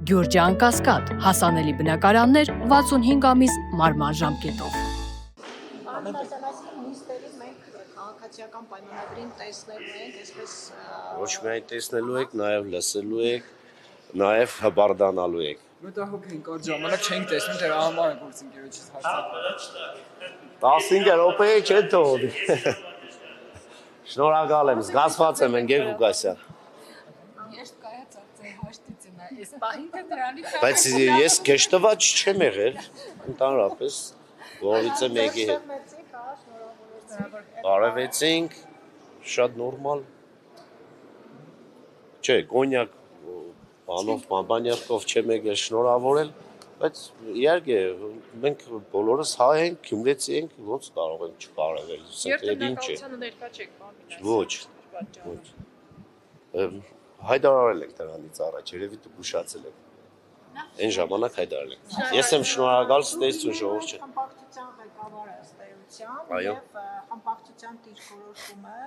Գյուրջան Կասկադ, հասանելի բնակարաններ 65 ամիս մարման ժամկետով։ Քաղաքացիական պայմանագրին տեսնելու ենք, այսպես Ոչ միայն տեսնելու եք, նաև լսելու եք, նաև հբարդանալու եք։ Մտահոգ ենք այդ ժամանակ չենք տեսնում, դրա համար է գործընկերոջից հարցնում։ 15 րոպե չեն թողնի։ Շնորհակալ եմ, զգացված եմ Գեգ Ղուկասյան։ Երբ կայացավ ձեր հաշտությունը, այս պահին թե դրանից Բայց ես գեշտված չեմ եղել, ընդհանրապես գողից եմ եկի հետ։ Բարևեցինք, շատ նորմալ։ Չէ, կոնյակ բանով, բանբանյակով չեմ եկել շնորհավորել, բայց իհարկե մենք բոլորս հայ ենք, գյումրեցի ենք, ոնց կարող ենք չբարևել։ Երբնակացությանը ներկա չեք բան։ Ոչ։ Հայտարարել ենք դրանից առաջ, երևի դուք ուշացել եք։ Այն ժամանակ հայտարարել ենք։ Ես եմ շնորհակալ ստեցություն ժողովրդի։ խմբակցության ղեկավարը ըստ էության Այո։ եւ խմբակցության դիրքորոշումը,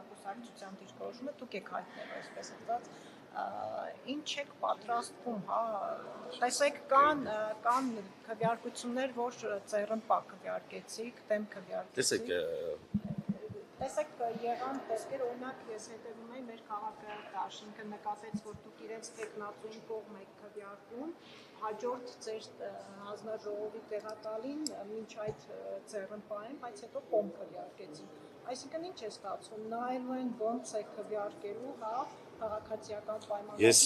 կուսակցության դիրքորոշումը դուք եք հայտնել, այսպես ասած, ինչ եք պատրաստվում, հա, տեսեք կան քվեարկություններ, որ ծերմպա քվեարկեցիք, դեմ քվեարկեցիք։ Տեսեք եղան տեսքեր, օրինակ ես հետևում եմ մեր քաղաքադաշինքը նկատեց, որ դուք իրենց տեխնացուին կողմ եք քվեարկում, հաջորդ ձեր հանձնաժողովի տեղակալին մինչ այդ ծերմպային, բայց հետո կողմ քվեարկեցին։ Այսինքն ինչ է ստացվում, նայելու են ոնց է քվեարկելու, հա, քաղաքացիական պայմանները։ Ես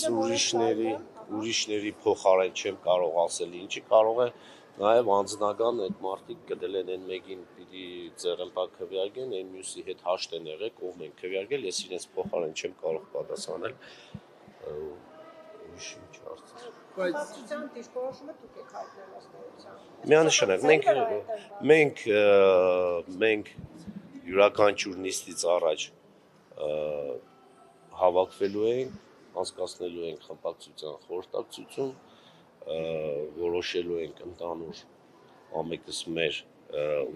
ուրիշների փոխարեն չեմ կարող ասել ինչի, կարող է նաև անձնական այդ մարդիկ գտել են այն մեկին պիտի ծերմպա քվեարկեն, այն մյուսի հետ հաշտ են եղել, կողմ են քվեարկել, ես իրենց փոխարեն չեմ կարող պատասխանել։ Ուրիշ ինչ հարցեր։ Խմբակցության դիրքորոշումը դուք եք հայտնել ըստ էության։ Միանշանակ մենք յուրաքանչյուր նիստից առաջ հավաքվելու ենք, անցկացնելու ենք խմբակցության խորհրդակցություն, որոշելու ենք ընդհանուր ամենքս մեր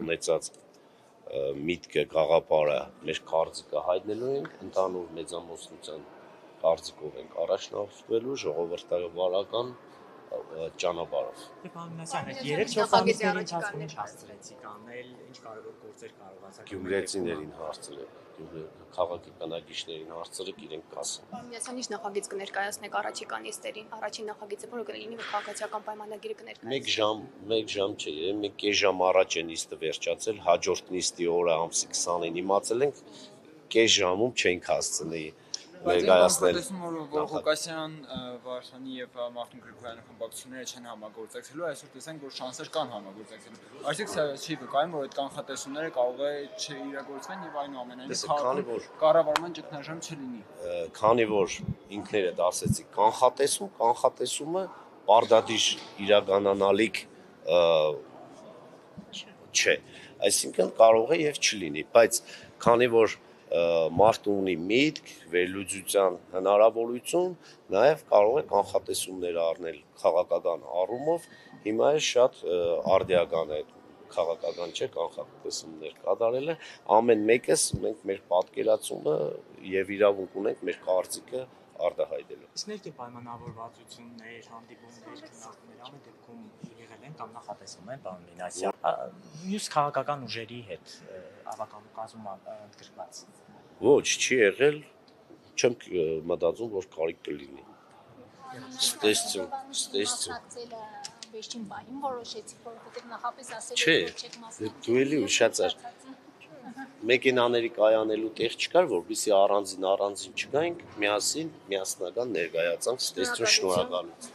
ունեցած միտքը, գաղափարը, մեր կարծիքը հայտնելու ենք, ընդհանուր մեծամասնության կարծիքով ենք առաջնորդվելու ժողովրդավարական ճանապարհով։ Երեք նախագծերի ընթացքում ինչ հասցրեցիք անել, ինչ կարևոր գործեր կարողացաք։ Գյումրեցիներին հարցրեք, քաղաքի բնակիչներին հարցրեք, իրենք կասեն։ Միացան ինչ նախագիծ կներկայացնեք առաջիկա նիստերին, առաջին նախագիծը որը կլինի քաղաքացիական պայմանագիրը կներկայացնեք։ Մեկ ժամ չէ, մի կես ժամ առաջ է նիստը վերջացել, հաջորդ նիստի օրը ամսի 20-ին իմացել ենք, կես ժամում չենք հասցնի ներկայացնել։ Որ Ղուկասյան, Վարդանի եւ Մարտին Գրիգորյանի խմբակցությունները չեն համագործակցելու, այսօր տեսանք, որ շանսեր կան համագործակցելու։ Այսինքն չի վկայում, որ այդ կանխատեսումները կարող է չիրագործվեն եւ այնուամենայնիվ կառավարման ճգնաժամ չլինի։ Քանի որ ինքներդ ասեցիք, կանխատեսումը պարտադիր իրականանալիք չէ, այսինքն կարող է եւ չլինի, բայց քանի որ մարդը ունի միտք, վերլուծության հնարավորություն, նաև կարող է կանխատեսումներ առնել քաղաքական առումով, հիմա է շատ արդիական է քաղաքական չէ կանխատեսումներ կատարելը, ամեն մեկս մենք մեր պատկերացումը եւ իրավունք ունենք մեր կարծիքը արտահայտելու։ Իսկ ներքին պայմանավորվածություններ, հանդիպումներ, քննարկումներ ամեն դեպքում եղել են կամ նախատեսվում են, պարոն Մինասյան, մյուս քաղաքական ուժերի հետ ավականու կազմում ընդգրկված։ Ոչ, չի եղել, չեմ մտածում, որ կարիք կլինի։ Ստեսություն։ Վերջին բանին որոշեցիք, որովհետև նախապես ասել Չէ, եք, որ չեք մասնակցել։ դու էլի ուշացար։ Մեքենաների կայանելու տեղ չկար, որպեսզի առանձին չգայինք, միասնական ներկայացանք, ստեսություն, շնորհակալություն։